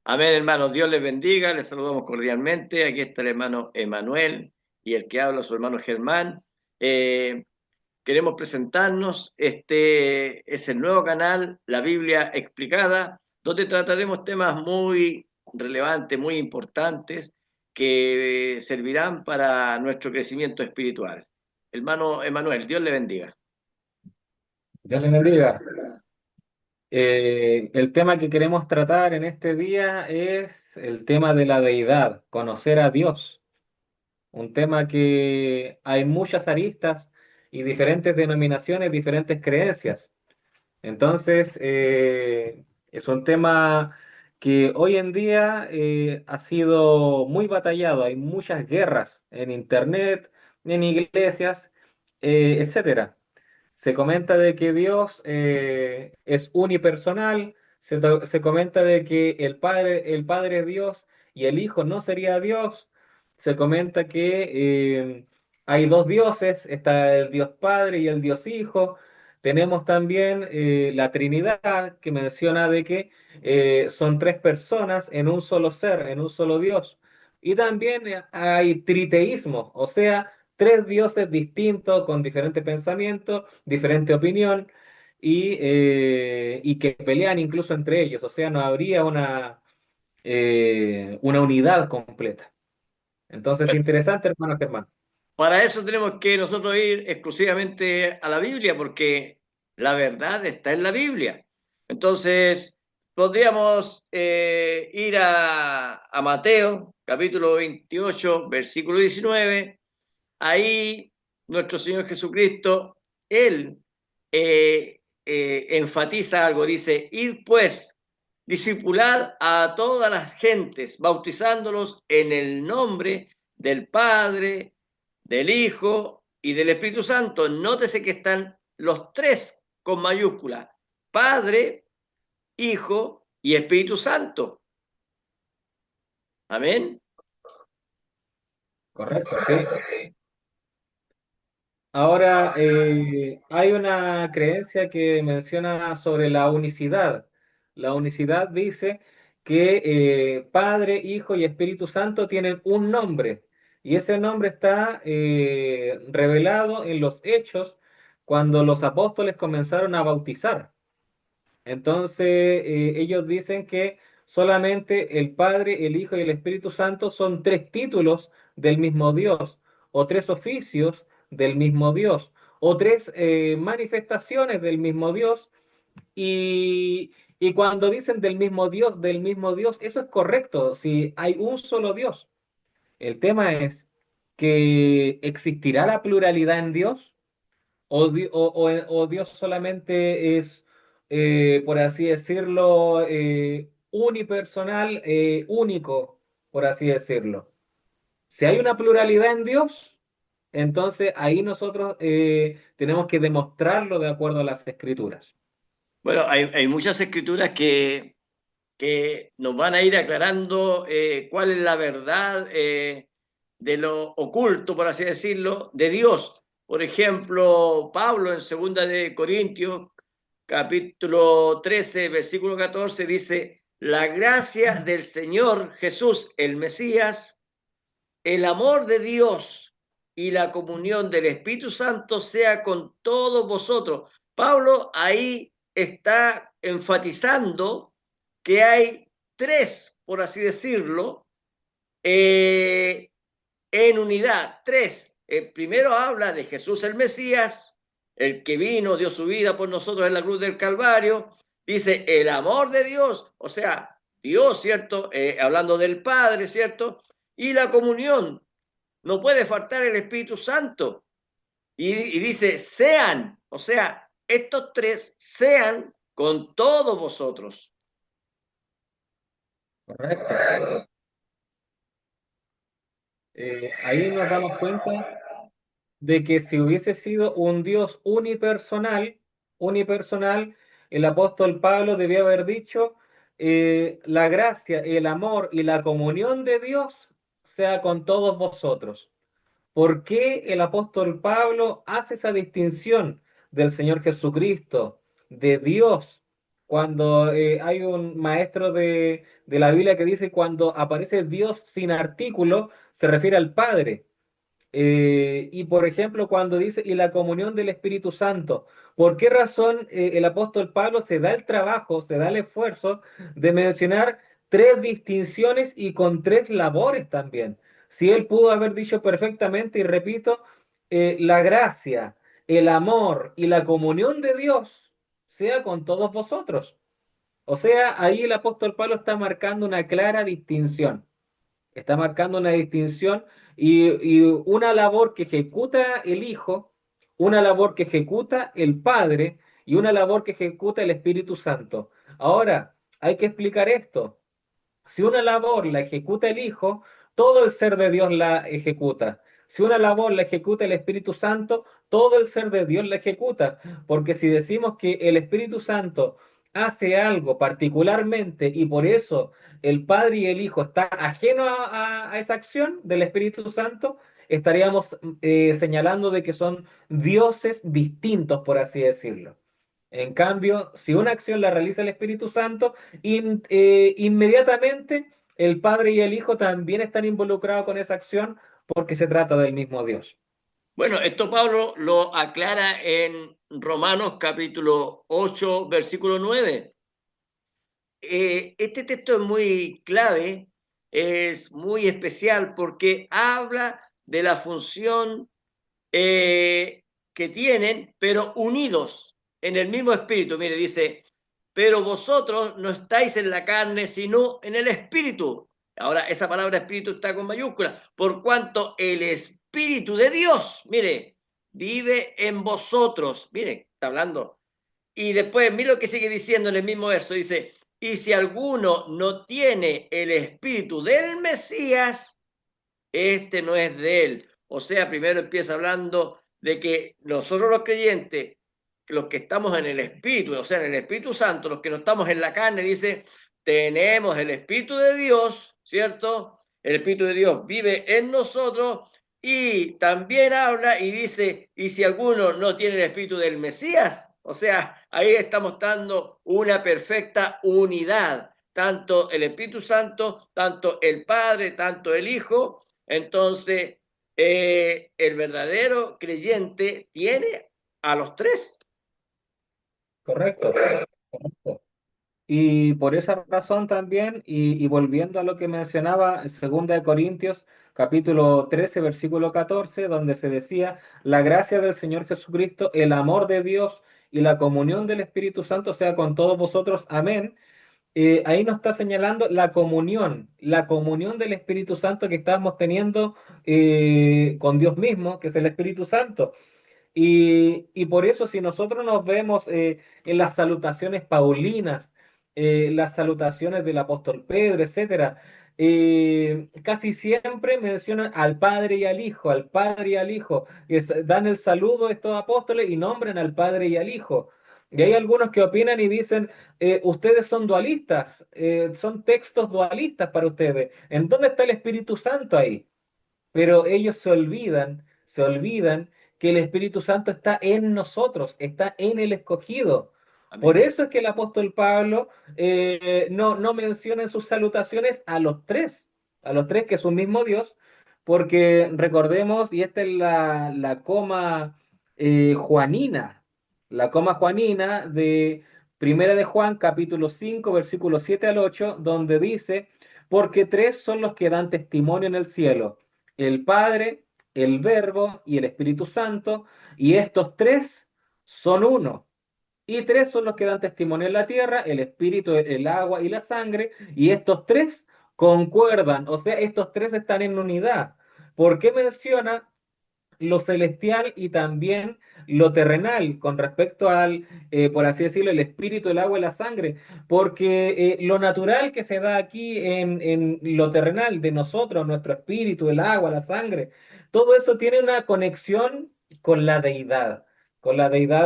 Amén, hermanos. Dios les bendiga. Les saludamos cordialmente. Aquí está el hermano Emanuel y el que habla, su hermano Germán. Eh, Queremos presentarnos. Este es el nuevo canal, La Biblia Explicada, donde trataremos temas muy relevantes, muy importantes, que servirán para nuestro crecimiento espiritual. Hermano Emanuel, Dios le bendiga. Dios les bendiga. El tema que queremos tratar en este día es el tema de la deidad, conocer a Dios. Un tema que hay muchas aristas y diferentes denominaciones, diferentes creencias. Entonces, es un tema que hoy en día ha sido muy batallado. Hay muchas guerras en internet, en iglesias, etcétera. Se comenta de que Dios es unipersonal, se comenta de que el Padre es Dios y el Hijo no sería Dios, se comenta que hay dos dioses, está el Dios Padre y el Dios Hijo. Tenemos también la Trinidad que menciona de que son tres personas en un solo ser, en un solo Dios. Y también hay triteísmo, o sea, tres dioses distintos con diferentes pensamientos, diferente opinión y que pelean incluso entre ellos. O sea, no habría una unidad completa. Entonces, interesante, hermano Germán. Para eso tenemos que nosotros ir exclusivamente a la Biblia, porque la verdad está en la Biblia. Entonces, podríamos ir a Mateo, capítulo 28, versículo 19. Ahí nuestro Señor Jesucristo, Él enfatiza algo, dice, id pues, discipulad a todas las gentes, bautizándolos en el nombre del Padre, del Hijo y del Espíritu Santo. Nótese que están los tres con mayúscula, Padre, Hijo y Espíritu Santo. Amén. Correcto, sí. Ahora, hay una creencia que menciona sobre la unicidad. La unicidad dice que Padre, Hijo y Espíritu Santo tienen un nombre y ese nombre está revelado en los hechos cuando los apóstoles comenzaron a bautizar. Entonces, ellos dicen que solamente el Padre, el Hijo y el Espíritu Santo son tres títulos del mismo Dios, o tres oficios del mismo Dios, o tres manifestaciones del mismo Dios. Y cuando dicen del mismo Dios, eso es correcto, si hay un solo Dios. El tema es que existirá la pluralidad en Dios. O Dios solamente es, por así decirlo, unipersonal, único, por así decirlo. Si hay una pluralidad en Dios, entonces ahí nosotros tenemos que demostrarlo de acuerdo a las escrituras. Bueno, hay muchas escrituras que nos van a ir aclarando cuál es la verdad de lo oculto, por así decirlo, de Dios. Por ejemplo, Pablo en Segunda de Corintios, capítulo 13, versículo 14, dice, la gracia del Señor Jesús, el Mesías, el amor de Dios y la comunión del Espíritu Santo sea con todos vosotros. Pablo ahí está enfatizando que hay tres, por así decirlo, eh, en unidad, tres. Primero habla de Jesús el Mesías, el que vino, dio su vida por nosotros en la cruz del Calvario. Dice el amor de Dios, o sea, Dios, ¿cierto? Hablando del Padre, ¿cierto? Y la comunión. No puede faltar el Espíritu Santo. Y dice, sean, o sea, estos tres sean con todos vosotros. Correcto. Ahí nos damos cuenta de que si hubiese sido un Dios unipersonal, el apóstol Pablo debía haber dicho, la gracia, el amor y la comunión de Dios sea con todos vosotros. ¿Por qué el apóstol Pablo hace esa distinción del Señor Jesucristo, de Dios? cuando hay un maestro de la Biblia que dice cuando aparece Dios sin artículo, se refiere al Padre. Y por ejemplo, cuando dice, y la comunión del Espíritu Santo, ¿por qué razón el apóstol Pablo se da el trabajo, se da el esfuerzo de mencionar tres distinciones y con tres labores también? Si él pudo haber dicho perfectamente, y repito, la gracia, el amor y la comunión de Dios sea con todos vosotros. O sea, ahí el apóstol Pablo está marcando una clara distinción. Está marcando una distinción y una labor que ejecuta el Hijo, una labor que ejecuta el Padre y una labor que ejecuta el Espíritu Santo. Ahora, hay que explicar esto. Si una labor la ejecuta el Hijo, todo el ser de Dios la ejecuta. Si una labor la ejecuta el Espíritu Santo, todo el ser de Dios la ejecuta. Porque si decimos que el Espíritu Santo hace algo particularmente y por eso el Padre y el Hijo están ajenos a esa acción del Espíritu Santo, estaríamos señalando de que son dioses distintos, por así decirlo. En cambio, si una acción la realiza el Espíritu Santo, inmediatamente el Padre y el Hijo también están involucrados con esa acción porque se trata del mismo Dios. Bueno, esto Pablo lo aclara en Romanos capítulo 8, versículo 9. Este texto es muy clave, es muy especial porque habla de la función que tienen, pero unidos en el mismo espíritu. Mire, dice, pero vosotros no estáis en la carne, sino en el espíritu. Ahora, esa palabra espíritu está con mayúscula, por cuanto el espíritu de Dios, mire, vive en vosotros. Mire, está hablando. Y después, mire lo que sigue diciendo en el mismo verso, dice, y si alguno no tiene el espíritu del Mesías, este no es de él. O sea, primero empieza hablando de que nosotros los creyentes, los que estamos en el Espíritu, o sea, en el Espíritu Santo, los que no estamos en la carne, dice, tenemos el Espíritu de Dios, ¿cierto? El Espíritu de Dios vive en nosotros y también habla y dice, y si alguno no tiene el Espíritu del Mesías, o sea, ahí estamos dando una perfecta unidad, tanto el Espíritu Santo, tanto el Padre, tanto el Hijo. Entonces, el verdadero creyente tiene a los tres. Correcto, correcto. Y por esa razón también, y volviendo a lo que mencionaba, 2 de Corintios, capítulo 13 versículo 14 donde se decía, la gracia del Señor Jesucristo, el amor de Dios y la comunión del Espíritu Santo sea con todos vosotros. Amén. Ahí nos está señalando la comunión del Espíritu Santo que estamos teniendo con Dios mismo, que es el Espíritu Santo. Y por eso si nosotros nos vemos en las salutaciones paulinas, las salutaciones del apóstol Pedro, etcétera, casi siempre mencionan al Padre y al Hijo, al Padre y al Hijo, dan el saludo a estos apóstoles y nombran al Padre y al Hijo. Y hay algunos que opinan y dicen, ustedes son dualistas, son textos dualistas para ustedes. ¿En dónde está el Espíritu Santo ahí? Pero ellos se olvidan que el Espíritu Santo está en nosotros, está en el escogido. Por Amén. eso es que el apóstol Pablo no menciona en sus salutaciones a los tres que es un mismo Dios, porque recordemos, y esta es la coma juanina, la coma juanina de Primera de Juan, capítulo 5 versículos 7 al 8 donde dice, porque tres son los que dan testimonio en el cielo, el Padre, el Verbo y el Espíritu Santo, y estos tres son uno. Y tres son los que dan testimonio en la tierra, el Espíritu, el agua y la sangre, y estos tres concuerdan, o sea, estos tres están en unidad. ¿Por qué menciona lo celestial y también lo terrenal con respecto al, por así decirlo, el espíritu, el agua y la sangre? Porque lo natural que se da aquí en lo terrenal de nosotros, nuestro espíritu, el agua, la sangre, todo eso tiene una conexión con la deidad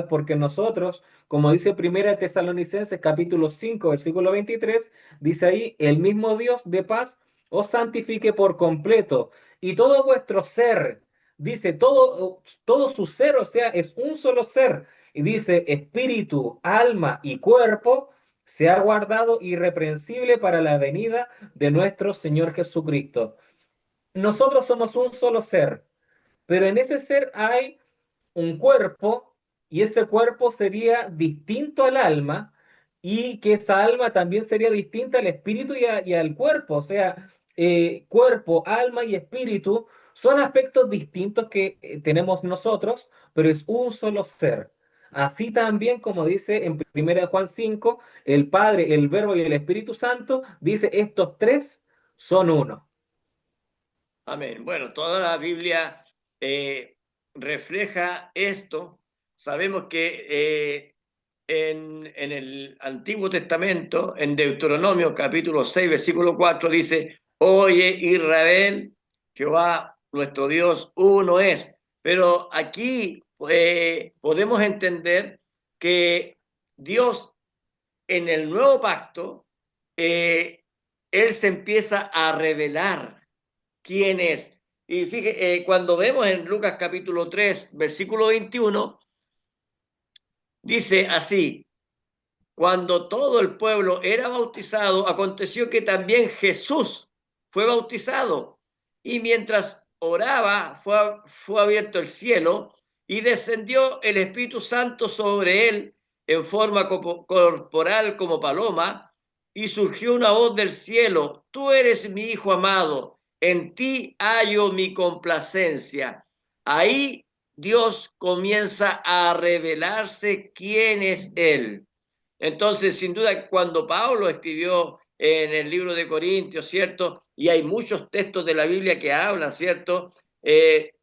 porque nosotros, como dice Primera Tesalonicenses capítulo 5 versículo 23 dice ahí, el mismo Dios de paz os santifique por completo y todo vuestro ser, dice todo su ser, o sea, es un solo ser. Y dice espíritu, alma y cuerpo, se ha guardado irreprensible para la venida de nuestro Señor Jesucristo. Nosotros somos un solo ser, pero en ese ser hay un cuerpo y ese cuerpo sería distinto al alma y que esa alma también sería distinta al espíritu y al cuerpo. O sea, cuerpo, alma y espíritu son aspectos distintos que tenemos nosotros, pero es un solo ser. Así también, como dice en 1 Juan 5, el Padre, el Verbo y el Espíritu Santo, dice, estos tres son uno. Amén. Bueno, toda la Biblia refleja esto. Sabemos que en el Antiguo Testamento, en Deuteronomio capítulo 6, versículo 4, dice, oye Israel, Jehová nuestro Dios uno es. Pero aquí podemos entender que Dios en el nuevo pacto, Él se empieza a revelar quién es. Y fíjese, cuando vemos en Lucas capítulo 3, versículo 21, dice así, cuando todo el pueblo era bautizado, aconteció que también Jesús fue bautizado. Y mientras oraba, fue abierto el cielo y descendió el Espíritu Santo sobre él en forma corporal como paloma, y surgió una voz del cielo, tú eres mi Hijo amado, en ti hallo mi complacencia. Ahí Dios comienza a revelarse quién es Él. Entonces, sin duda, cuando Pablo escribió en el libro de Corintios, ¿cierto? Y hay muchos textos de la Biblia que hablan, ¿cierto?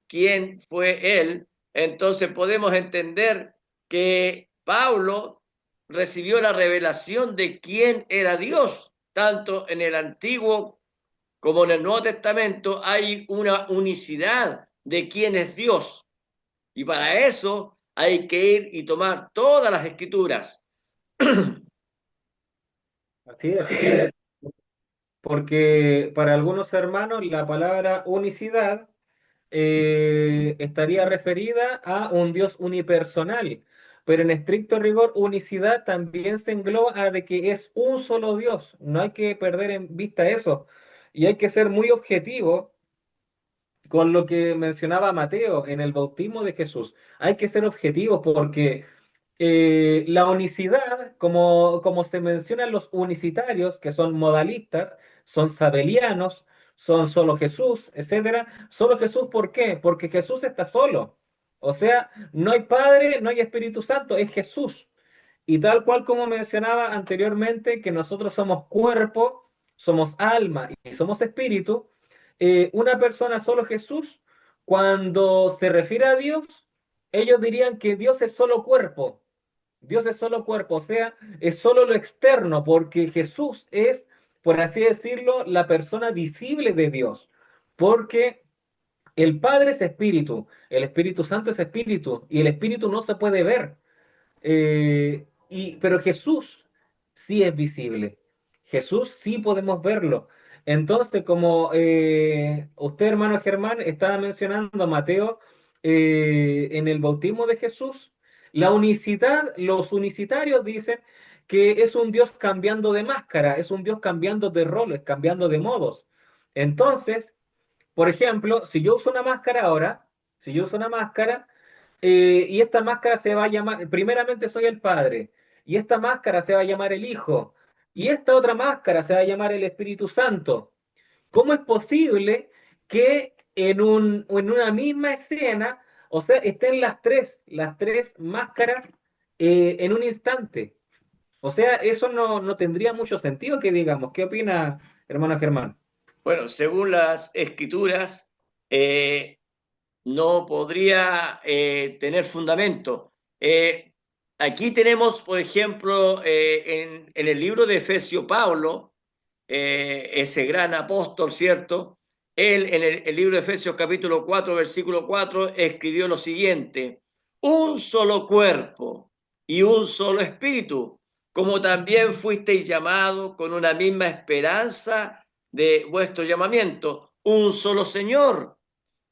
¿Quién fue él? Entonces podemos entender que Pablo recibió la revelación de quién era Dios. Tanto en el Antiguo como en el Nuevo Testamento hay una unicidad de quién es Dios. Y para eso hay que ir y tomar todas las escrituras. Así es. Porque para algunos hermanos la palabra unicidad estaría referida a un Dios unipersonal, pero en estricto rigor unicidad también se engloba a de que es un solo Dios. No hay que perder en vista eso y hay que ser muy objetivo con lo que mencionaba Mateo en el bautismo de Jesús. Hay que ser objetivos porque la unicidad, como se mencionan los unicitarios, que son modalistas, son sabelianos, son solo Jesús, etcétera. Solo Jesús, ¿por qué? Porque Jesús está solo. O sea, no hay Padre, no hay Espíritu Santo, es Jesús. Y tal cual como mencionaba anteriormente, que nosotros somos cuerpo, somos alma y somos espíritu, una persona solo Jesús, cuando se refiere a Dios, ellos dirían que Dios es solo cuerpo. Dios es solo cuerpo, o sea, es solo lo externo, porque Jesús es, por así decirlo, la persona visible de Dios. Porque el Padre es espíritu, el Espíritu Santo es espíritu, y el espíritu no se puede ver. Pero Jesús sí es visible. Jesús sí podemos verlo. Entonces, como usted, hermano Germán, estaba mencionando a Mateo en el bautismo de Jesús, la unicidad, los unicitarios dicen que es un Dios cambiando de máscara, es un Dios cambiando de roles, cambiando de modos. Entonces, por ejemplo, si yo uso una máscara ahora, si yo uso una máscara, y esta máscara se va a llamar, primeramente soy el Padre, y esta máscara se va a llamar el Hijo, y esta otra máscara se va a llamar el Espíritu Santo. ¿Cómo es posible que en una misma escena, o sea, estén las tres máscaras en un instante? O sea, eso no tendría mucho sentido que digamos. ¿Qué opina, hermano Germán? Bueno, según las escrituras, eh, no podría tener fundamento. Aquí tenemos, por ejemplo, en el libro de Efesio, Pablo, ese gran apóstol, ¿cierto? Él en el libro de Efesios capítulo 4, versículo 4, escribió lo siguiente, un solo cuerpo y un solo espíritu, como también fuisteis llamados con una misma esperanza de vuestro llamamiento, un solo Señor,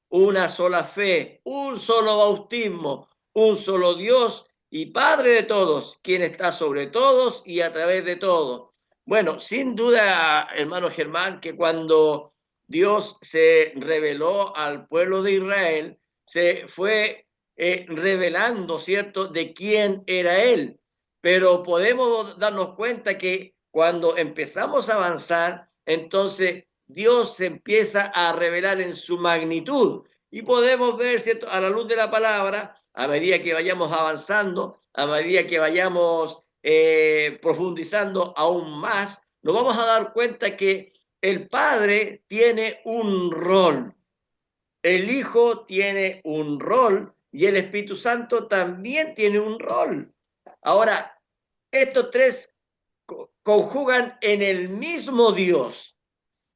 una sola fe, un solo bautismo, un solo Dios y Padre de todos, quien está sobre todos y a través de todos. Bueno, sin duda, hermano Germán, que cuando Dios se reveló al pueblo de Israel, se fue revelando, ¿cierto?, de quién era Él. Pero podemos darnos cuenta que cuando empezamos a avanzar, entonces Dios se empieza a revelar en su magnitud. Y podemos ver, ¿cierto?, a la luz de la palabra, a medida que vayamos avanzando, a medida que vayamos profundizando aún más, nos vamos a dar cuenta que el Padre tiene un rol, el Hijo tiene un rol y el Espíritu Santo también tiene un rol. Ahora, estos tres conjugan en el mismo Dios.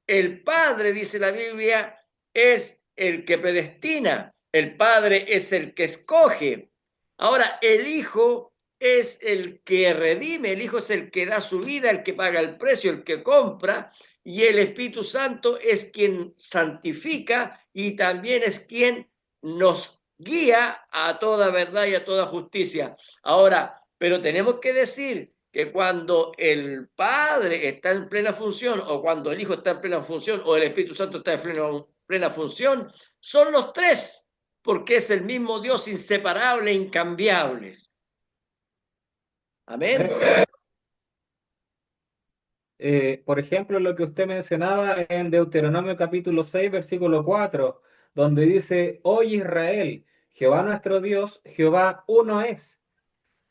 El Padre, dice la Biblia, es el que predestina, el Padre es el que escoge. Ahora, el Hijo es el que redime, el Hijo es el que da su vida, el que paga el precio, el que compra, y el Espíritu Santo es quien santifica y también es quien nos guía a toda verdad y a toda justicia. Ahora, pero tenemos que decir que cuando el Padre está en plena función, o cuando el Hijo está en plena función, o el Espíritu Santo está en plena función, son los tres, porque es el mismo Dios inseparable, incambiables. Amén. Por ejemplo, lo que usted mencionaba en Deuteronomio capítulo 6 versículo 4, donde dice, Oye Israel, Jehová nuestro Dios, Jehová uno es.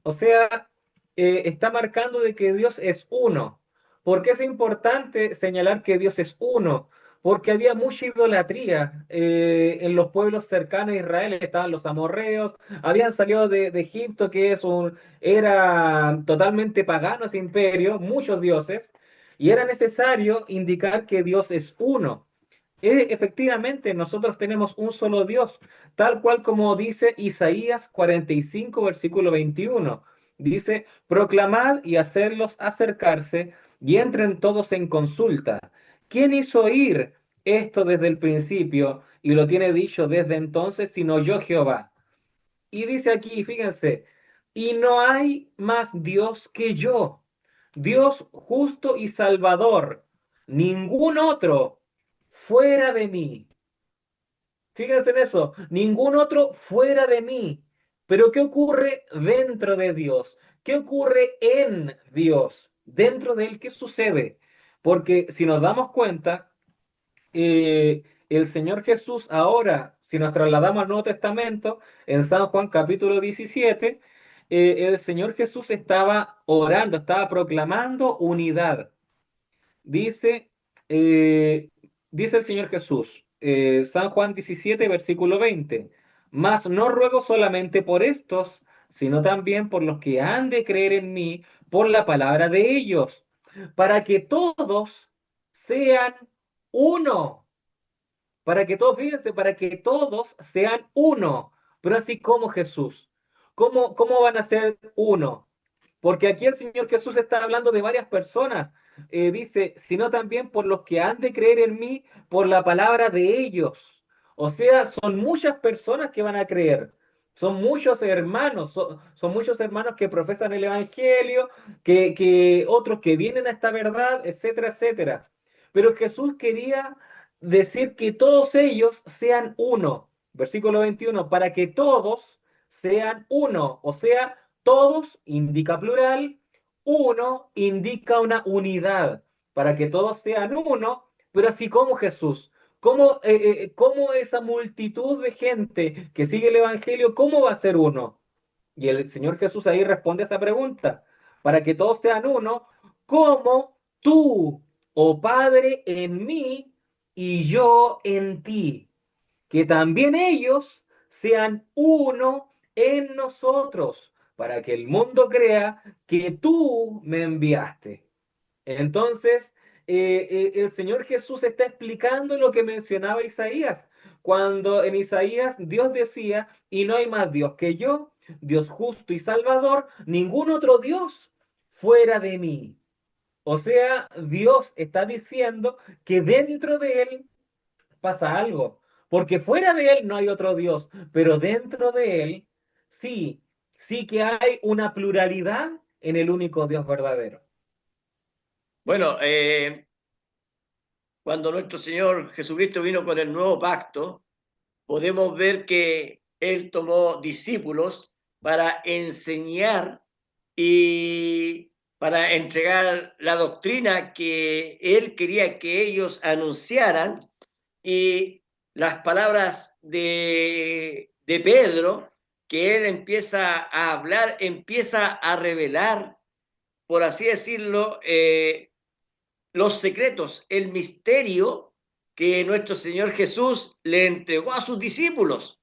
O sea, está marcando de que Dios es uno. ¿Por qué es importante señalar que Dios es uno? Porque había mucha idolatría en los pueblos cercanos a Israel. Estaban los amorreos, habían salido de Egipto, que era totalmente pagano ese imperio, muchos dioses, y era necesario indicar que Dios es uno. Efectivamente, nosotros tenemos un solo Dios, tal cual como dice Isaías 45, versículo 21. Dice, proclamad y hacerlos acercarse y entren todos en consulta. ¿Quién hizo oír esto desde el principio y lo tiene dicho desde entonces, sino yo Jehová? Y dice aquí, fíjense, y no hay más Dios que yo, Dios justo y salvador, ningún otro fuera de mí. Fíjense en eso, ningún otro fuera de mí. Pero ¿qué ocurre dentro de Dios? ¿Qué ocurre en Dios? Dentro de Él, ¿qué sucede? Porque si nos damos cuenta, el Señor Jesús ahora, si nos trasladamos al Nuevo Testamento, en San Juan capítulo 17, el Señor Jesús estaba orando, estaba proclamando unidad. Dice, eh, dice el Señor Jesús, San Juan 17, versículo 20, mas no ruego solamente por estos, sino también por los que han de creer en mí por la palabra de ellos, para que todos sean uno, para que todos, fíjense, para que todos sean uno, pero así como Jesús. ¿Cómo van a ser uno? Porque aquí el Señor Jesús está hablando de varias personas. Dice, sino también por los que han de creer en mí por la palabra de ellos. O sea, son muchas personas que van a creer. Son muchos hermanos, son muchos hermanos que profesan el Evangelio, que otros que vienen a esta verdad, etcétera, etcétera. Pero Jesús quería decir que todos ellos sean uno. Versículo 21, para que todos sean uno. O sea, todos indica plural, uno indica una unidad, para que todos sean uno, pero así como Jesús. ¿Cómo esa multitud de gente que sigue el Evangelio, cómo va a ser uno? Y el Señor Jesús ahí responde a esa pregunta, para que todos sean uno, como tú, oh Padre, en mí y yo en ti, que también ellos sean uno en nosotros, para que el mundo crea que tú me enviaste. Entonces, el Señor Jesús está explicando lo que mencionaba Isaías, cuando en Isaías Dios decía, y no hay más Dios que yo, Dios justo y salvador, ningún otro Dios fuera de mí. O sea, Dios está diciendo que dentro de Él pasa algo, porque fuera de Él no hay otro Dios, pero dentro de Él sí, sí que hay una pluralidad en el único Dios verdadero. Bueno, cuando nuestro Señor Jesucristo vino con el nuevo pacto, podemos ver que Él tomó discípulos para enseñar y para entregar la doctrina que Él quería que ellos anunciaran. Y las palabras de Pedro, que Él empieza a hablar, empieza a revelar, por así decirlo, los secretos, el misterio que nuestro Señor Jesús le entregó a sus discípulos.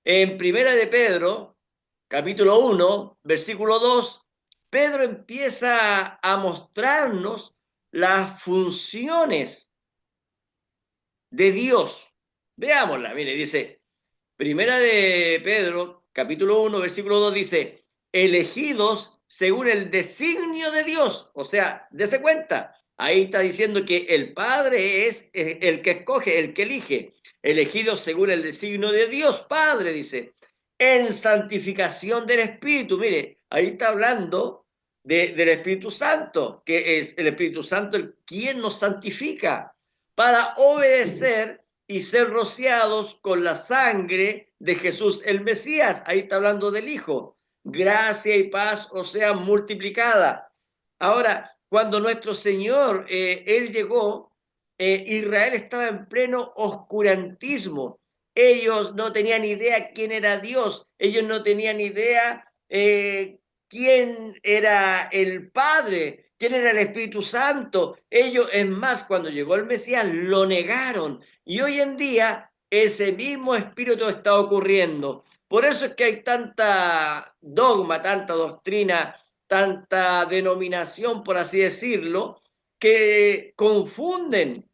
En Primera de Pedro, capítulo 1, versículo 2, Pedro empieza a mostrarnos las funciones de Dios. Veámosla, mire, dice, Primera de Pedro, capítulo 1, versículo 2 dice, elegidos según el designio de Dios. O sea, dése cuenta, ahí está diciendo que el Padre es el que escoge, el que elige. Elegidos según el designio de Dios, Padre, dice, en santificación del Espíritu. Mire, ahí está hablando del Espíritu Santo, que es el Espíritu Santo el quien nos santifica para obedecer y ser rociados con la sangre de Jesús el Mesías. Ahí está hablando del Hijo. Gracia y paz o sea multiplicada. Ahora, cuando nuestro Señor, Él llegó, Israel estaba en pleno oscurantismo. Ellos no tenían idea quién era Dios. Ellos no tenían idea quién era el Padre, quién era el Espíritu Santo. Ellos, es más, cuando llegó el Mesías, lo negaron. Y hoy en día ese mismo espíritu está ocurriendo. Por eso es que hay tanta dogma, tanta doctrina, tanta denominación, por así decirlo, que confunden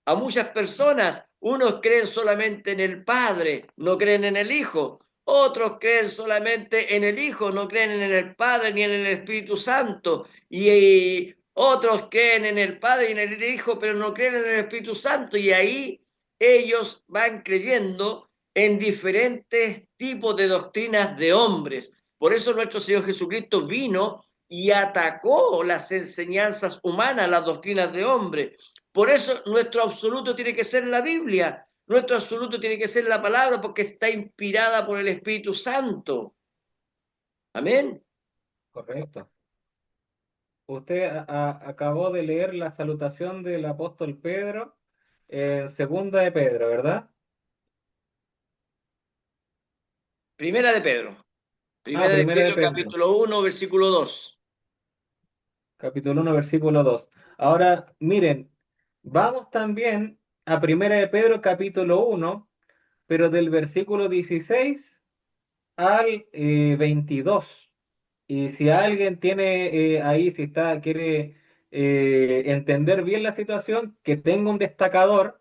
a muchas personas. Unos creen solamente en el Padre, no creen en el Hijo. Otros creen solamente en el Hijo, no creen en el Padre ni en el Espíritu Santo. Y otros creen en el Padre y en el Hijo, pero no creen en el Espíritu Santo. Y ahí ellos van creyendo en diferentes tipos de doctrinas de hombres. Por eso nuestro Señor Jesucristo vino y atacó las enseñanzas humanas, las doctrinas de hombres. Por eso nuestro absoluto tiene que ser la Biblia, nuestro absoluto tiene que ser la palabra porque está inspirada por el Espíritu Santo. Amén. Correcto. Usted acabó de leer la salutación del apóstol Pedro en Segunda de Pedro, ¿verdad? Primera de Pedro. Ah, Primera de Primera de Pedro, Pedro, capítulo 1, versículo 2. capítulo 1, versículo 2. Ahora, miren, vamos también a Primera de Pedro, capítulo 1, pero del versículo 16 al 22. Y si alguien tiene ahí, si está, quiere entender bien la situación, que tenga un destacador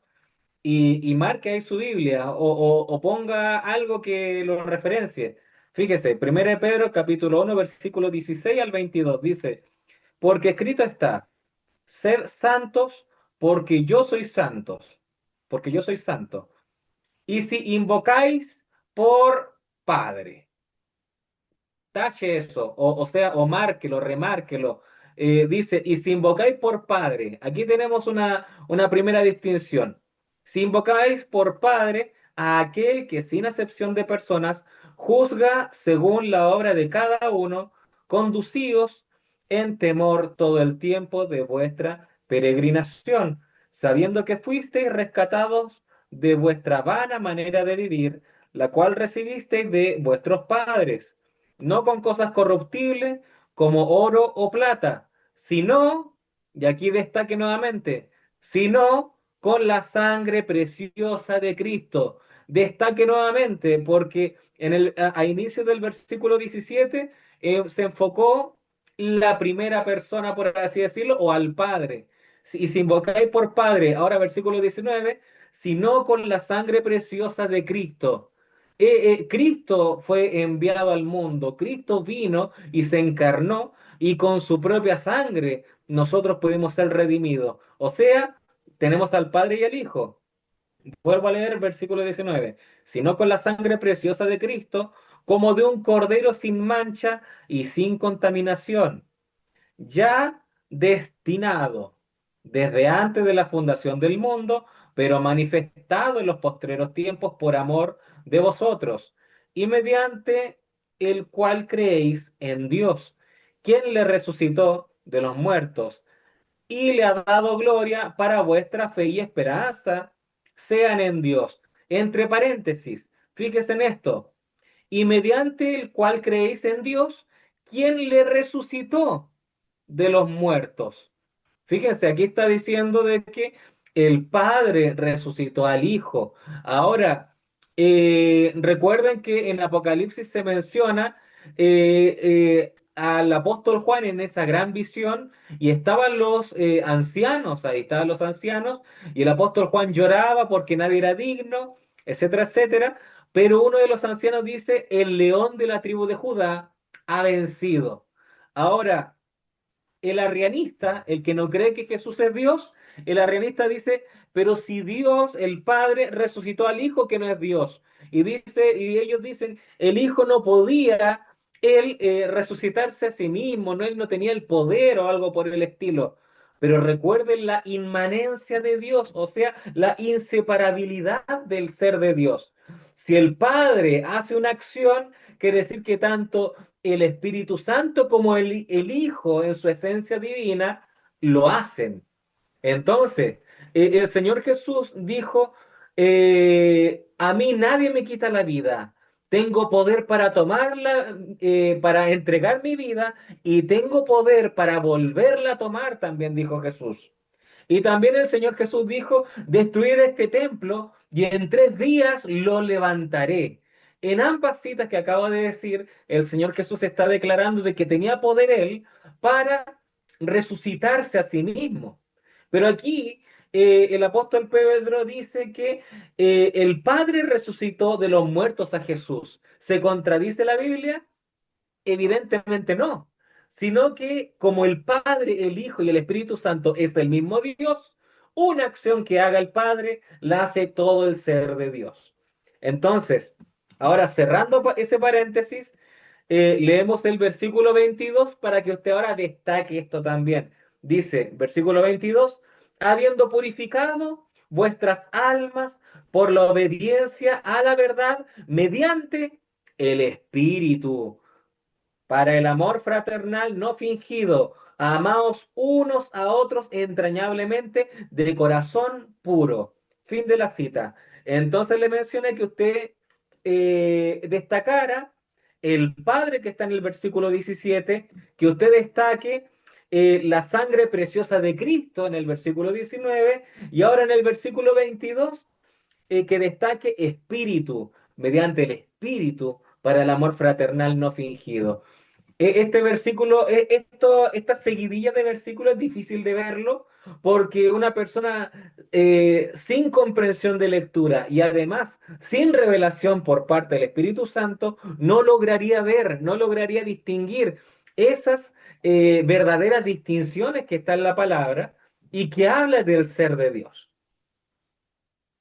y marque ahí su Biblia o ponga algo que lo referencie. Fíjese, 1 de Pedro capítulo 1 versículo 16 al 22 dice, porque escrito está, ser santos porque yo soy santos, porque yo soy santo. Y si invocáis por Padre, tache eso, o sea, o márquelo, remárquelo. Dice, y si invocáis por Padre, aquí tenemos una primera distinción. Si invocáis por Padre a aquel que sin acepción de personas juzga según la obra de cada uno, conducíos en temor todo el tiempo de vuestra peregrinación, sabiendo que fuisteis rescatados de vuestra vana manera de vivir, la cual recibisteis de vuestros padres no con cosas corruptibles como oro o plata, sino, y aquí destaque nuevamente, sino con la sangre preciosa de Cristo. Destaque nuevamente porque a inicio del versículo 17 se enfocó la primera persona, por así decirlo, o al Padre. Y si invocáis por Padre, ahora versículo 19, sino con la sangre preciosa de Cristo. Cristo fue enviado al mundo, Cristo vino y se encarnó y con su propia sangre nosotros pudimos ser redimidos. O sea, tenemos al Padre y al Hijo. Vuelvo a leer el versículo 19. Sino con la sangre preciosa de Cristo, como de un cordero sin mancha y sin contaminación, ya destinado desde antes de la fundación del mundo, pero manifestado en los postreros tiempos por amor de vosotros, y mediante el cual creéis en Dios, quien le resucitó de los muertos y le ha dado gloria, para vuestra fe y esperanza sean en Dios. Entre paréntesis, fíjese en esto, y mediante el cual creéis en Dios, quien le resucitó de los muertos. Fíjense, aquí está diciendo de que el Padre resucitó al Hijo. Ahora, recuerden que en Apocalipsis se menciona al apóstol Juan en esa gran visión y estaban los ancianos, ahí estaban los ancianos, y el apóstol Juan lloraba porque nadie era digno, etcétera, etcétera. Pero uno de los ancianos dice, el león de la tribu de Judá ha vencido. Ahora, el arrianista, el que no cree que Jesús es Dios, el arrianista dice, pero si Dios, el Padre, resucitó al Hijo que no es Dios, y dice, y ellos dicen, el Hijo no podía él resucitarse a sí mismo, no, él no tenía el poder o algo por el estilo. Pero recuerden la inmanencia de Dios, o sea, la inseparabilidad del ser de Dios. Si el Padre hace una acción, quiere decir que tanto el Espíritu Santo como el Hijo en su esencia divina lo hacen. Entonces, el Señor Jesús dijo, a mí nadie me quita la vida. Tengo poder para tomarla, para entregar mi vida y tengo poder para volverla a tomar, también dijo Jesús. Y también el Señor Jesús dijo, destruir este templo y en 3 días lo levantaré. En ambas citas que acabo de decir, el Señor Jesús está declarando de que tenía poder él para resucitarse a sí mismo. Pero aquí el apóstol Pedro dice que el Padre resucitó de los muertos a Jesús. ¿Se contradice la Biblia? Evidentemente no, sino que como el Padre, el Hijo y el Espíritu Santo es el mismo Dios, una acción que haga el Padre la hace todo el ser de Dios. Entonces, ahora cerrando ese paréntesis, leemos el versículo 22 para que usted ahora destaque esto también. Dice, versículo 22, habiendo purificado vuestras almas por la obediencia a la verdad mediante el Espíritu para el amor fraternal no fingido, amaos unos a otros entrañablemente de corazón puro. Fin de la cita. Entonces le mencioné que usted destacara el Padre que está en el versículo 17, que usted destaque la sangre preciosa de Cristo en el versículo 19 y ahora en el versículo 22 que destaque espíritu, mediante el espíritu para el amor fraternal no fingido. Este versículo, esta seguidilla de versículos es difícil de verlo porque una persona sin comprensión de lectura y además sin revelación por parte del Espíritu Santo no lograría ver, no lograría distinguir esas verdaderas distinciones que está en la palabra y que habla del ser de Dios.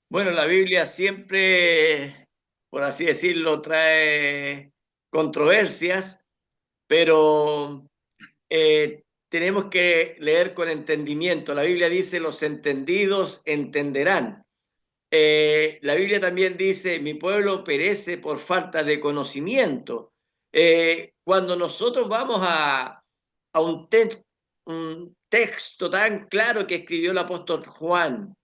Bueno, la Biblia siempre, por así decirlo, trae controversias, pero tenemos que leer con entendimiento. La Biblia dice, los entendidos entenderán. La Biblia también dice, mi pueblo perece por falta de conocimiento. Cuando nosotros vamos a un texto tan claro que escribió el apóstol Juan,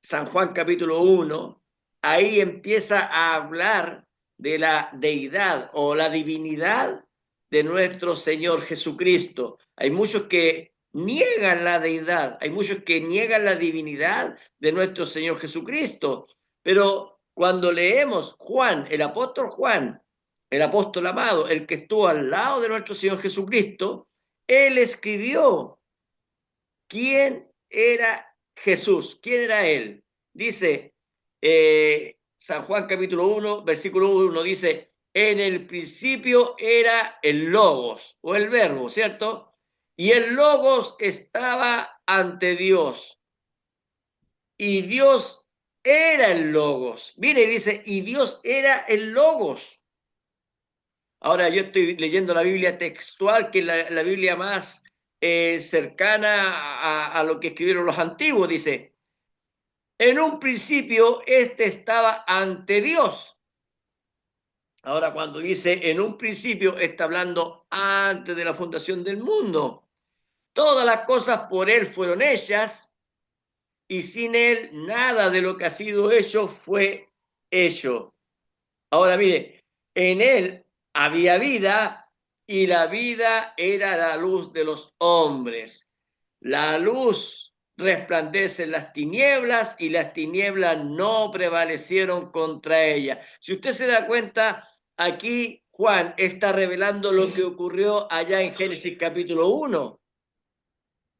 San Juan capítulo 1, ahí empieza a hablar de la deidad o la divinidad de nuestro Señor Jesucristo. Hay muchos que niegan la deidad, hay muchos que niegan la divinidad de nuestro Señor Jesucristo, pero cuando leemos Juan, el apóstol amado, el que estuvo al lado de nuestro Señor Jesucristo, él escribió quién era Jesús, quién era él. Dice San Juan capítulo 1, versículo 1, dice, en el principio era el Logos, o el verbo, ¿cierto? Y el Logos estaba ante Dios, y Dios era el Logos. Mire, dice, y Dios era el Logos. Ahora yo estoy leyendo la Biblia textual, que es la Biblia más cercana a lo que escribieron los antiguos. Dice, en un principio este estaba ante Dios. Ahora cuando dice en un principio, está hablando antes de la fundación del mundo. Todas las cosas por él fueron hechas y sin él nada de lo que ha sido hecho fue hecho. Ahora mire, en él había vida y la vida era la luz de los hombres. La luz resplandece en las tinieblas y las tinieblas no prevalecieron contra ella. Si usted se da cuenta, aquí Juan está revelando lo que ocurrió allá en Génesis capítulo 1,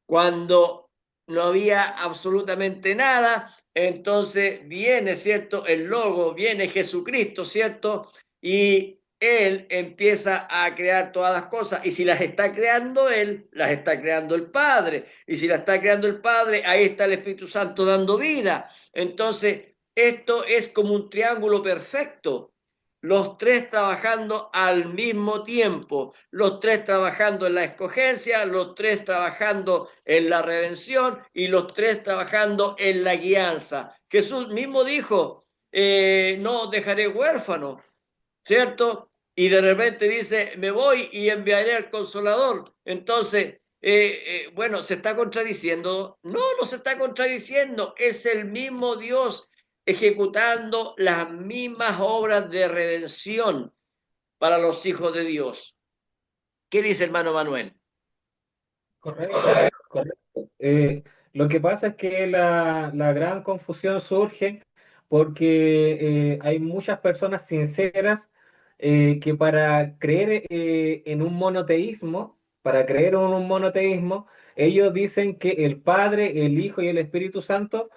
cuando no había absolutamente nada. Entonces viene, ¿cierto? El logo, viene Jesucristo, ¿cierto? Y él empieza a crear todas las cosas. Y si las está creando él, las está creando el Padre. Y si las está creando el Padre, ahí está el Espíritu Santo dando vida. Entonces, esto es como un triángulo perfecto. Los tres trabajando al mismo tiempo, los tres trabajando en la escogencia, los tres trabajando en la redención y los tres trabajando en la guianza. Jesús mismo dijo, no dejaré huérfano, ¿cierto? Y de repente dice, me voy y enviaré al Consolador. Entonces, bueno, ¿se está contradiciendo? No, no se está contradiciendo. Es el mismo Dios ejecutando las mismas obras de redención para los hijos de Dios. ¿Qué dice hermano Manuel? Correcto, correcto. Lo que pasa es que la gran confusión surge porque hay muchas personas sinceras que para creer en un monoteísmo, ellos dicen que el Padre, el Hijo y el Espíritu Santo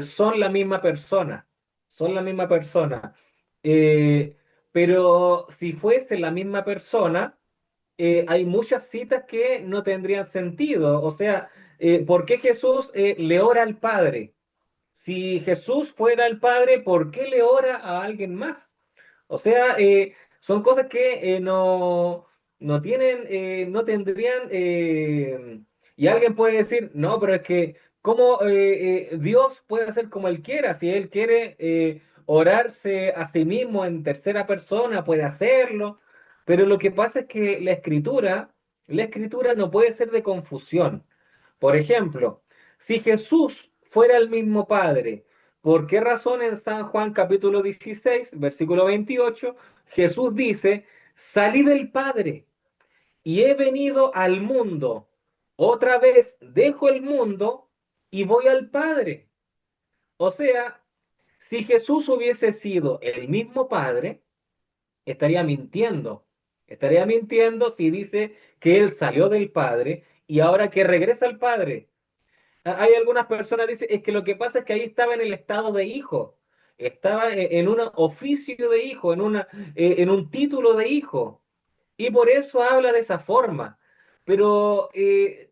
son la misma persona, son la misma persona. Eh, pero si fuese la misma persona, hay muchas citas que no tendrían sentido. O sea, ¿por qué Jesús le ora al Padre? Si Jesús fuera el Padre, ¿por qué le ora a alguien más? O sea, son cosas que no tienen, no tendrían, y alguien puede decir, no, pero es que, ¿cómo Dios puede hacer como Él quiera? Si Él quiere orarse a sí mismo en tercera persona, puede hacerlo, pero lo que pasa es que la escritura no puede ser de confusión. Por ejemplo, si Jesús fuera el mismo Padre, ¿por qué razón en San Juan capítulo 16, versículo 28, Jesús dice, salí del Padre y he venido al mundo? Otra vez dejo el mundo y voy al Padre. O sea, si Jesús hubiese sido el mismo Padre, estaría mintiendo. Estaría mintiendo si dice que él salió del Padre y ahora que regresa al Padre. Hay algunas personas que dicen, es que lo que pasa es que ahí estaba en el estado de hijo, estaba en un oficio de hijo, en un título de hijo, y por eso habla de esa forma. Pero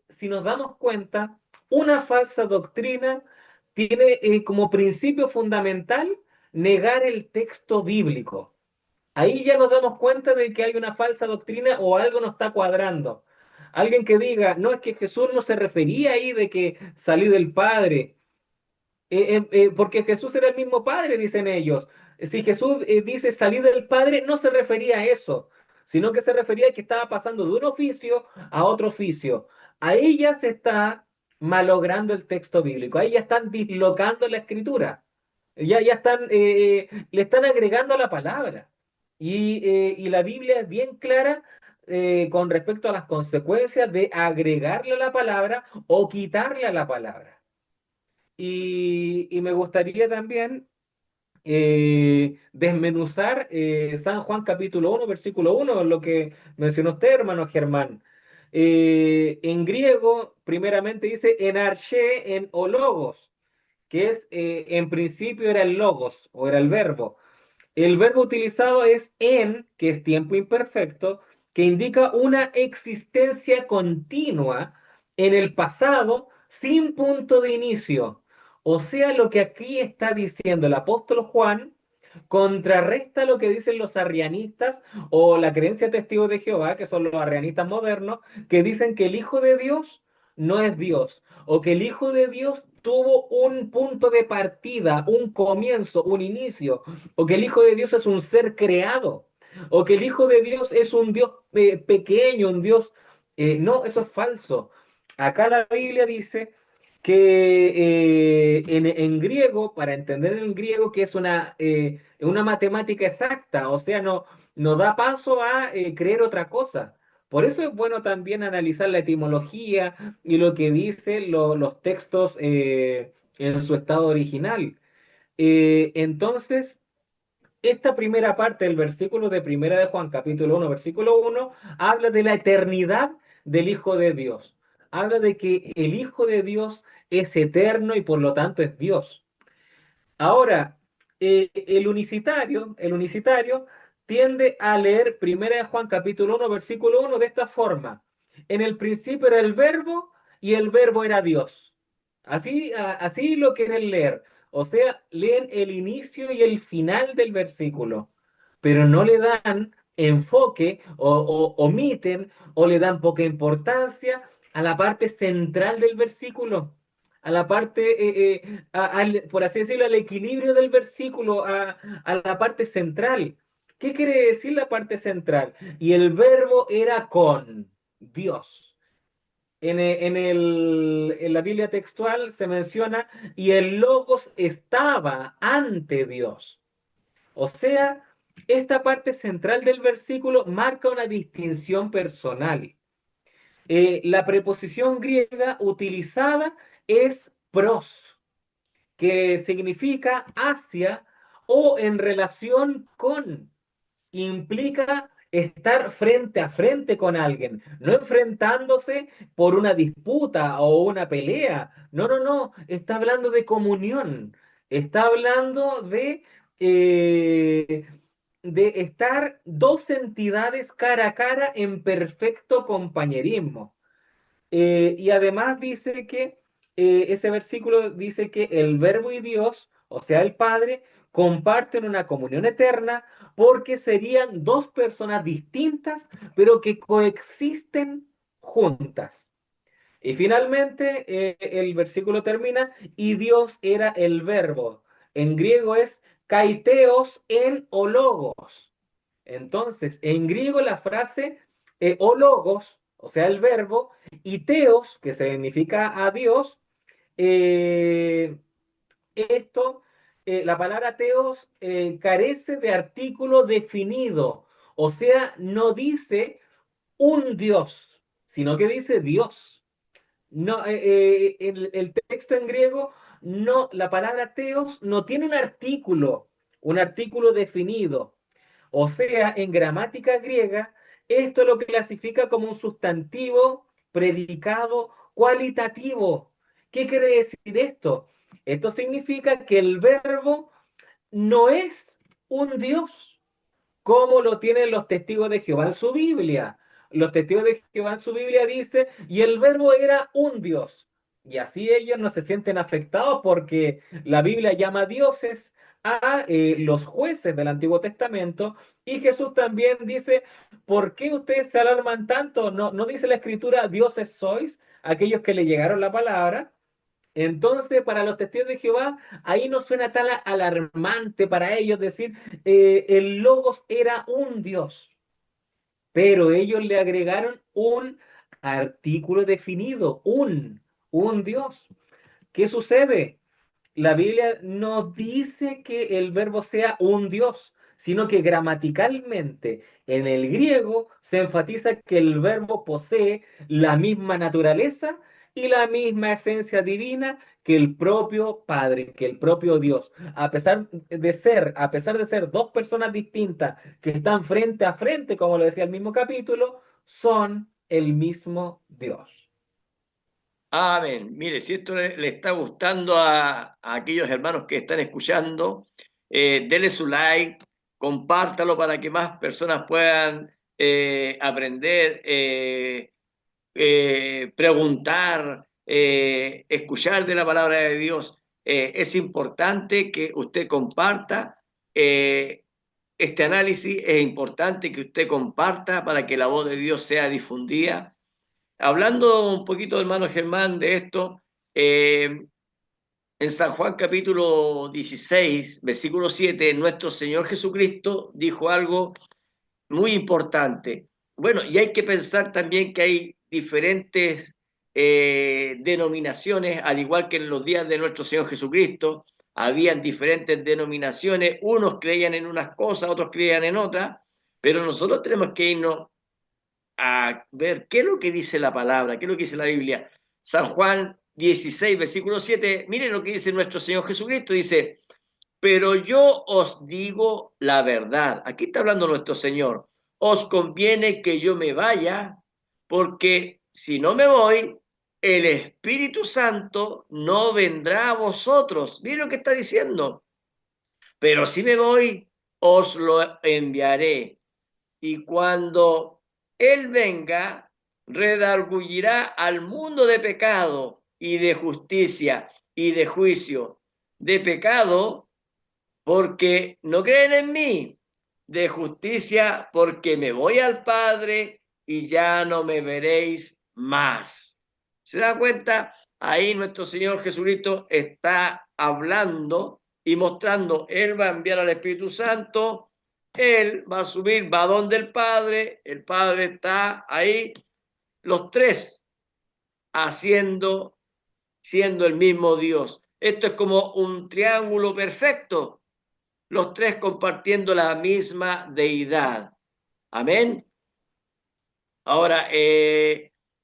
si nos damos cuenta, una falsa doctrina tiene como principio fundamental negar el texto bíblico. Ahí ya nos damos cuenta de que hay una falsa doctrina o algo no está cuadrando. Alguien que diga, no, es que Jesús no se refería ahí de que salí del Padre, porque Jesús era el mismo Padre, dicen ellos. Si Jesús dice salí del Padre, no se refería a eso, sino que se refería a que estaba pasando de un oficio a otro oficio. Ahí ya se está malogrando el texto bíblico, ahí ya están dislocando la escritura, ya están, le están agregando la palabra. Y la Biblia es bien clara con respecto a las consecuencias de agregarle a la palabra o quitarle a la palabra. Y me gustaría también desmenuzar San Juan capítulo 1 versículo 1 lo que mencionó usted, hermano Germán. En griego, primeramente dice en arché, en o logos, que es, en principio era el logos, o era el verbo. El verbo utilizado es en, que es tiempo imperfecto, que indica una existencia continua en el pasado sin punto de inicio. O sea, lo que aquí está diciendo el apóstol Juan, contrarresta lo que dicen los arrianistas o la creencia de testigos de Jehová, que son los arrianistas modernos, que dicen que el Hijo de Dios no es Dios, o que el Hijo de Dios tuvo un punto de partida, un comienzo, un inicio, o que el Hijo de Dios es un ser creado, o que el Hijo de Dios es un Dios pequeño, un Dios... no, eso es falso. Acá la Biblia dice que en griego, para entender en griego, que es una matemática exacta, o sea, no da paso a creer otra cosa. Por eso es bueno también analizar la etimología y lo que dicen los textos en su estado original. Entonces, esta primera parte del versículo de Primera de Juan, capítulo 1 versículo 1 habla de la eternidad del Hijo de Dios. Habla de que el Hijo de Dios es eterno y por lo tanto es Dios. Ahora, el unicitario tiende a leer Primera de Juan capítulo 1 versículo 1 de esta forma. En el principio era el verbo y el verbo era Dios. Así lo quieren leer. O sea, leen el inicio y el final del versículo, pero no le dan enfoque o omiten o le dan poca importancia a la parte central del versículo, a la parte, por así decirlo, al equilibrio del versículo, a la parte central. ¿Qué quiere decir la parte central? Y el verbo era con Dios. En la Biblia textual se menciona, y el logos estaba ante Dios. O sea, esta parte central del versículo marca una distinción personal. La preposición griega utilizada es pros, que significa hacia o en relación con. Implica estar frente a frente con alguien, no enfrentándose por una disputa o una pelea. No, no, no, está hablando de comunión, está hablando eh, de estar dos entidades cara a cara en perfecto compañerismo. Y además dice que ese versículo dice que el Verbo y Dios, o sea, el Padre, comparten una comunión eterna porque serían dos personas distintas, pero que coexisten juntas. Y finalmente, el versículo termina, y Dios era el Verbo. En griego es kaiteos en ologos. Entonces, en griego la frase ologos, o sea, el verbo, y teos, que significa a Dios, eh, esto, la palabra teos carece de artículo definido, o sea, no dice un Dios, sino que dice Dios. No, el texto en griego, no, la palabra teos no tiene un artículo definido. O sea, en gramática griega, esto lo clasifica como un sustantivo predicado cualitativo. ¿Qué quiere decir esto? Esto significa que el verbo no es un Dios, como lo tienen los testigos de Jehová en su Biblia. Los testigos de Jehová en su Biblia dice, y el verbo era un Dios. Y así ellos no se sienten afectados porque la Biblia llama dioses a los jueces del Antiguo Testamento, y Jesús también dice, ¿por qué ustedes se alarman tanto? No dice la Escritura, dioses sois, aquellos que le llegaron la palabra. Entonces, para los testigos de Jehová, ahí no suena tan alarmante para ellos decir, el Logos era un Dios, pero ellos le agregaron un artículo definido, un Dios. ¿Qué sucede? La Biblia no dice que el verbo sea un Dios, sino que gramaticalmente en el griego se enfatiza que el verbo posee la misma naturaleza y la misma esencia divina que el propio Padre, que el propio Dios. A pesar de ser dos personas distintas que están frente a frente, como lo decía el mismo capítulo, son el mismo Dios. Amén. Mire, si esto le está gustando a aquellos hermanos que están escuchando, dele su like, compártalo para que más personas puedan aprender, preguntar, escuchar de la palabra de Dios. Es importante que usted comparta eh, este análisis es importante que usted comparta para que la voz de Dios sea difundida. Hablando un poquito, hermano Germán, de esto, en San Juan capítulo 16, versículo 7, nuestro Señor Jesucristo dijo algo muy importante. Bueno, y hay que pensar también que hay diferentes denominaciones, al igual que en los días de nuestro Señor Jesucristo, habían diferentes denominaciones, unos creían en unas cosas, otros creían en otras, pero nosotros tenemos que irnos a ver qué es lo que dice la palabra, qué es lo que dice la Biblia. San Juan 16, versículo 7, miren lo que dice nuestro Señor Jesucristo, dice, pero yo os digo la verdad. Aquí está hablando nuestro Señor. Os conviene que yo me vaya, porque si no me voy, el Espíritu Santo no vendrá a vosotros. Miren lo que está diciendo. Pero si me voy, os lo enviaré. Y cuando Él venga, redarguirá al mundo de pecado y de justicia y de juicio. De pecado, porque no creen en mí, de justicia, porque me voy al Padre y ya no me veréis más. ¿Se da cuenta? Ahí nuestro Señor Jesucristo está hablando y mostrando, Él va a enviar al Espíritu Santo, Él va a subir, va donde el Padre está ahí, los tres haciendo, siendo el mismo Dios. Esto es como un triángulo perfecto, los tres compartiendo la misma deidad. Amén. Ahora,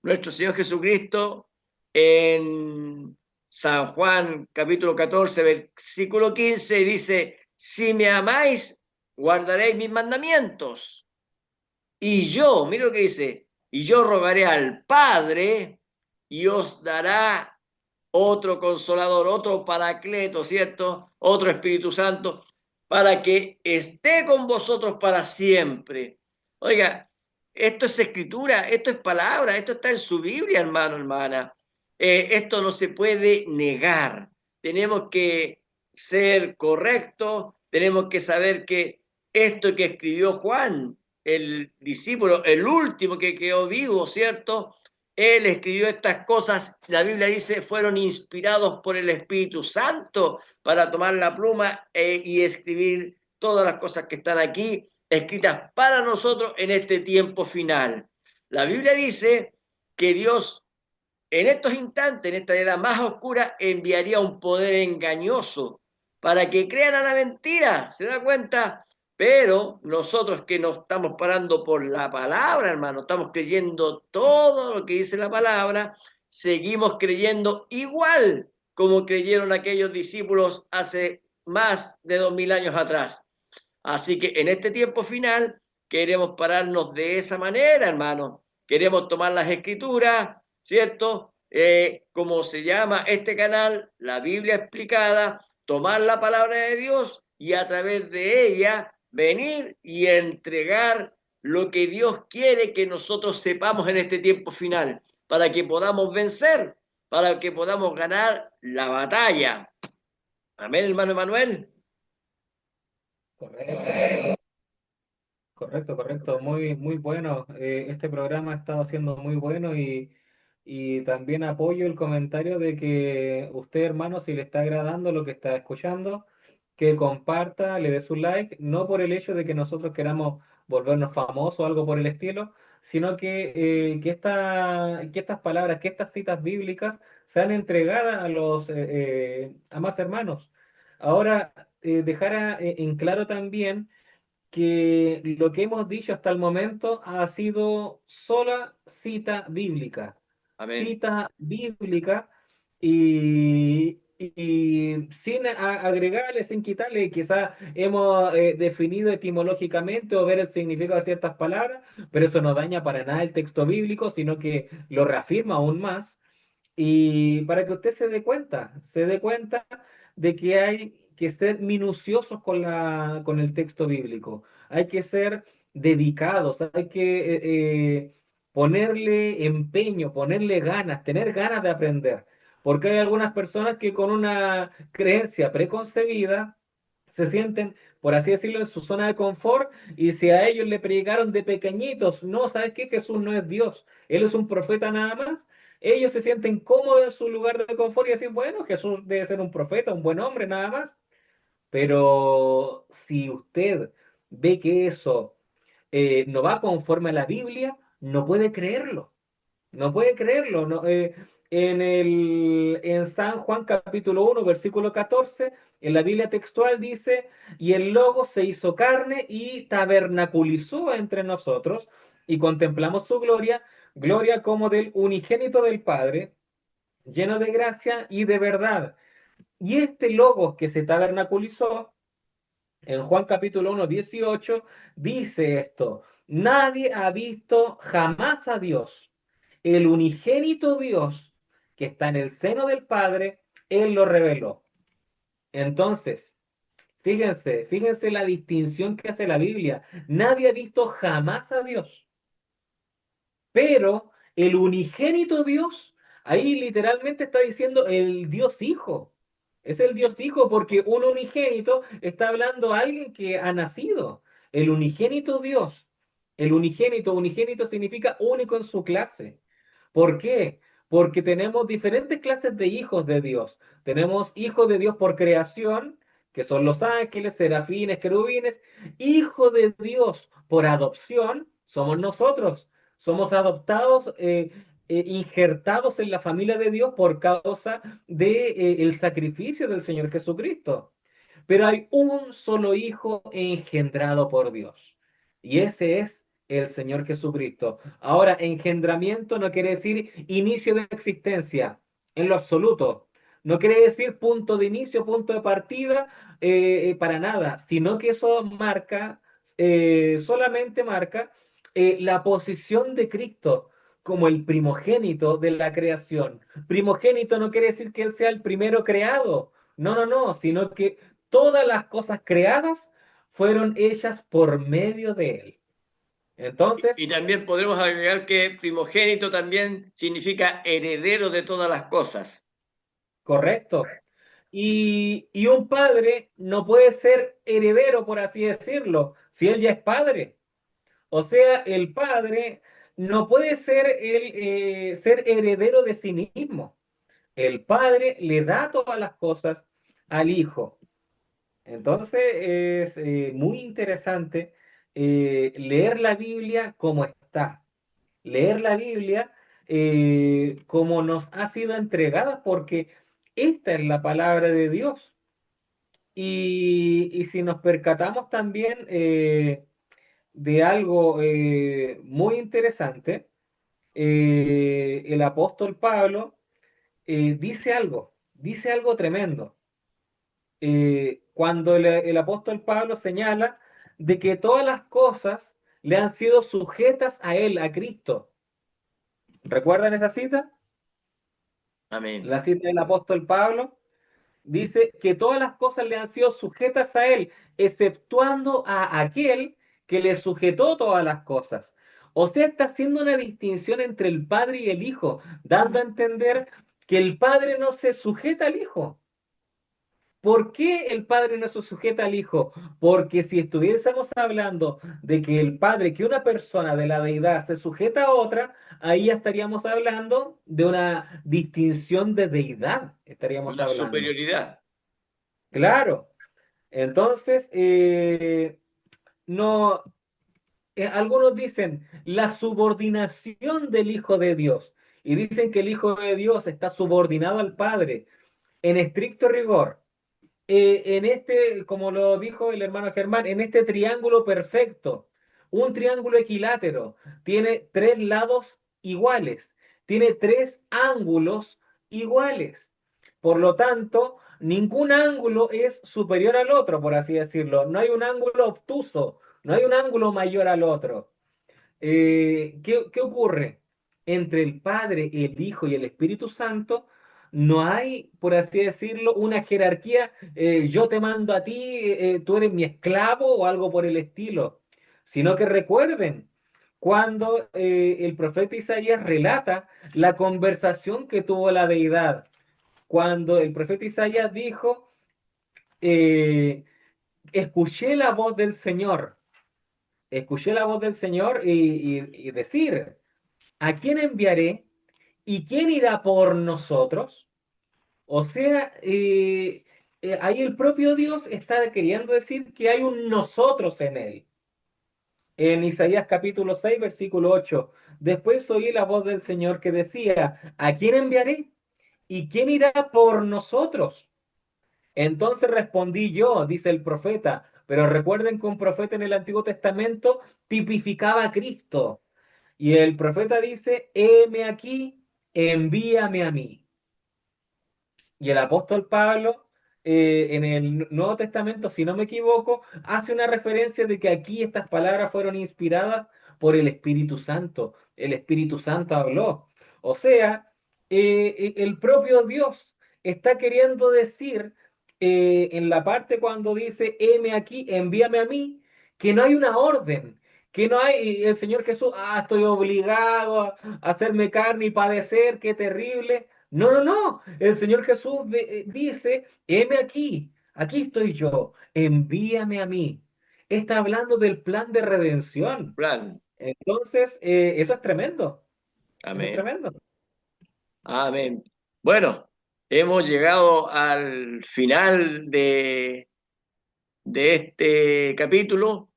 nuestro Señor Jesucristo en San Juan capítulo 14, versículo 15 dice, si me amáis, guardaréis mis mandamientos. Y yo, mira lo que dice, y yo rogaré al Padre y os dará otro consolador, otro paracleto, ¿cierto? Otro Espíritu Santo, para que esté con vosotros para siempre. Oiga, esto es escritura, esto es palabra, esto está en su Biblia, hermano, hermana. Esto no se puede negar. Tenemos que ser correctos, tenemos que saber que esto que escribió Juan, el discípulo, el último que quedó vivo, ¿cierto? Él escribió estas cosas, la Biblia dice, fueron inspirados por el Espíritu Santo para tomar la pluma y escribir todas las cosas que están aquí, escritas para nosotros en este tiempo final. La Biblia dice que Dios en estos instantes, en esta edad más oscura, enviaría un poder engañoso para que crean a la mentira. ¿Se da cuenta? Pero nosotros que nos estamos parando por la palabra, hermano, estamos creyendo todo lo que dice la palabra, seguimos creyendo igual como creyeron aquellos discípulos hace más de 2000 años atrás. Así que en este tiempo final queremos pararnos de esa manera, hermano. Queremos tomar las escrituras, ¿cierto? Como se llama este canal, la Biblia explicada, tomar la palabra de Dios y a través de ella venir y entregar lo que Dios quiere que nosotros sepamos en este tiempo final, para que podamos vencer, para que podamos ganar la batalla. Amén, hermano Emanuel. Correcto. Correcto, correcto, muy, muy bueno. Este programa ha estado siendo muy bueno y también apoyo el comentario de que usted, hermano, si le está agradando lo que está escuchando, que comparta, le dé su like, no por el hecho de que nosotros queramos volvernos famosos o algo por el estilo, sino que estas palabras, que estas citas bíblicas sean entregadas a a más hermanos. Ahora, dejar en claro también que lo que hemos dicho hasta el momento ha sido sola Amén. cita bíblica y sin agregarle, sin quitarle, quizás hemos definido etimológicamente o ver el significado de ciertas palabras, pero eso no daña para nada el texto bíblico, sino que lo reafirma aún más. Y para que usted se dé cuenta de que hay que ser minuciosos con con el texto bíblico, hay que ser dedicados, hay que ponerle empeño, ponerle ganas, tener ganas de aprender, porque hay algunas personas que con una creencia preconcebida se sienten, por así decirlo, en su zona de confort, y si a ellos le predicaron de pequeñitos, no, ¿sabes qué? Jesús no es Dios, Él es un profeta nada más, ellos se sienten cómodos en su lugar de confort y dicen, bueno, Jesús debe ser un profeta, un buen hombre nada más, pero si usted ve que eso no va conforme a la Biblia, no puede creerlo. No puede creerlo. No, en San Juan capítulo 1 versículo 14 en la Biblia textual dice, y el Logo se hizo carne y tabernaculizó entre nosotros, y contemplamos su gloria, gloria como del unigénito del Padre, lleno de gracia y de verdad. Y este Logos que se tabernaculizó, en Juan capítulo 1 18 dice esto, nadie ha visto jamás a Dios. El unigénito Dios que está en el seno del Padre, Él lo reveló. Entonces, fíjense la distinción que hace la Biblia. Nadie ha visto jamás a Dios. Pero el unigénito Dios, ahí literalmente está diciendo el Dios Hijo. Es el Dios Hijo porque un unigénito está hablando a alguien que ha nacido. El unigénito Dios. Unigénito significa único en su clase. ¿Por qué? Porque tenemos diferentes clases de hijos de Dios. Tenemos hijos de Dios por creación, que son los ángeles, serafines, querubines. Hijo de Dios por adopción, somos nosotros. Somos adoptados, injertados en la familia de Dios por causa de, el sacrificio del Señor Jesucristo. Pero hay un solo Hijo engendrado por Dios. Y ese es el Señor Jesucristo. Ahora, engendramiento no quiere decir inicio de existencia, en lo absoluto. No quiere decir punto de inicio, punto de partida, para nada, sino que eso marca, solamente marca la posición de Cristo como el primogénito de la creación. Primogénito no quiere decir que Él sea el primero creado, no, no, no, sino que todas las cosas creadas fueron hechas por medio de Él. Entonces, Y también podremos agregar que primogénito también significa heredero de todas las cosas. correcto. Y un padre no puede ser heredero, por así decirlo, si él ya es padre. O sea, el padre no puede ser, ser heredero de sí mismo. El padre le da todas las cosas al hijo. Entonces es muy interesante leer la Biblia como está, leer la Biblia como nos ha sido entregada, porque esta es la palabra de Dios. Y si nos percatamos también de algo muy interesante, el apóstol Pablo dice algo tremendo. Cuando el apóstol Pablo señala de que todas las cosas le han sido sujetas a él, a Cristo. ¿Recuerdan esa cita? Amén. La cita del apóstol Pablo dice que todas las cosas le han sido sujetas a él, exceptuando a aquel que le sujetó todas las cosas. O sea, está haciendo una distinción entre el Padre y el Hijo, dando a entender que el Padre no se sujeta al Hijo. ¿Por qué el Padre no se sujeta al Hijo? Porque si estuviésemos hablando de que el Padre, que una persona de la deidad se sujeta a otra, ahí ya estaríamos hablando de una distinción de deidad, estaríamos Una hablando. superioridad. Claro. Entonces, no, algunos dicen la subordinación del Hijo de Dios y dicen que el Hijo de Dios está subordinado al Padre en estricto rigor. En este, como lo dijo el hermano Germán, en este triángulo perfecto, un triángulo equilátero, tiene tres lados iguales, tiene tres ángulos iguales. Por lo tanto, ningún ángulo es superior al otro, por así decirlo. No hay un ángulo obtuso, no hay un ángulo mayor al otro. ¿Qué ocurre? Entre el Padre, el Hijo y el Espíritu Santo no hay, por así decirlo, una jerarquía, yo te mando a ti, tú eres mi esclavo o algo por el estilo, sino que recuerden cuando el profeta Isaías relata la conversación que tuvo la deidad, cuando el profeta Isaías dijo, eh, escuché la voz del Señor, escuché la voz del Señor y decir, ¿a quién enviaré? ¿Y quién irá por nosotros? O sea, ahí el propio Dios está queriendo decir que hay un nosotros en él. En Isaías capítulo 6 versículo 8. Después oí la voz del Señor que decía, ¿a quién enviaré? ¿Y quién irá por nosotros? Entonces respondí yo, dice el profeta, pero recuerden que un profeta en el Antiguo Testamento tipificaba a Cristo. Y el profeta dice, heme aquí, envíame a mí. Y el apóstol Pablo, en el Nuevo Testamento, si no me equivoco, hace una referencia de que aquí estas palabras fueron inspiradas por el Espíritu Santo. El Espíritu Santo habló. O sea, el propio Dios está queriendo decir en la parte cuando dice, heme aquí, envíame a mí, que no hay una orden. Que no hay, y el Señor Jesús, estoy obligado a hacerme carne y padecer, qué terrible. No, no, no. El Señor Jesús dice, heme aquí, aquí estoy yo, envíame a mí. Está hablando del plan de redención. Plan. Entonces, eso es tremendo, eso es Amén. tremendo. Amén. Bueno, hemos llegado al final de este capítulo.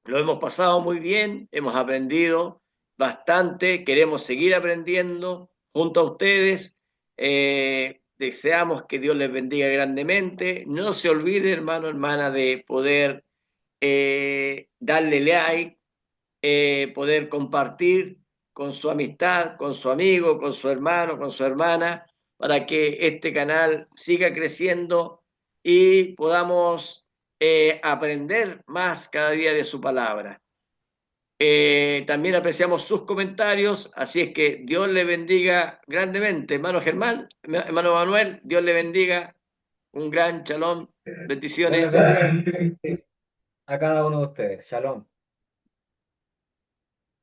Lo hemos pasado muy bien, hemos aprendido bastante, queremos seguir aprendiendo junto a ustedes. Deseamos que Dios les bendiga grandemente. No se olvide, hermano, hermana, de poder darle like, poder compartir con su amistad, con su amigo, con su hermano, con su hermana, para que este canal siga creciendo y podamos aprender más cada día de su palabra. También apreciamos sus comentarios, así es que Dios le bendiga grandemente. Hermano Germán, hermano Manuel, Dios le bendiga. Un gran shalom, Dios les bendiciones. bendiga a cada uno de ustedes. Shalom.